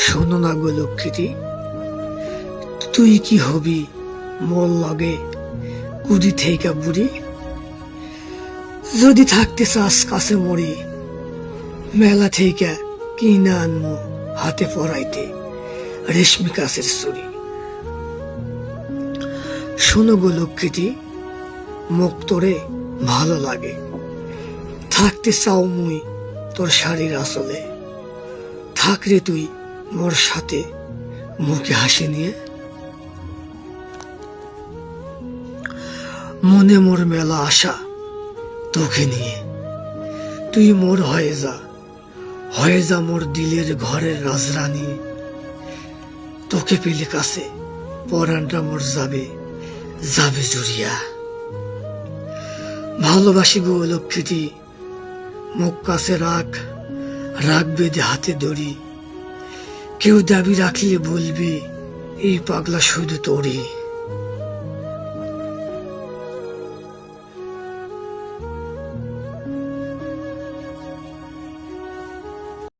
শোনো না গো লক্ষ্মীটি, তুই কি হবি মোর লগে কুদি থেকে বুড়ি? যদি থাকতে চাস কাছে মরি, মেলা থেকে কিনে আনমু হাতে পরাইতে রেশমি কাছের চুরি। শোনো গো লক্ষ্মীটি, মুখ তোরে ভালো লাগে, থাকতে চাও মুই তোর শাড়ির আঁচলে, থাকরে তুই মোর সাথে মুখে হাসি নিয়ে। মনে মোর মেলা আশা তোকে নিয়ে, তুই মোর হয়ে যা মোর দিলের ঘরের রাজরানী। তোকে পেলে কাছে পরাণটা মোর যাবে জুড়িয়া। ভালোবাসি গো লক্ষ্মীটি, মুখ কাছে রাখ বেঁধে হাতে দড়ি। কেউ দাবি রাখলে বলবে এই পাগলা শুধু তোরই।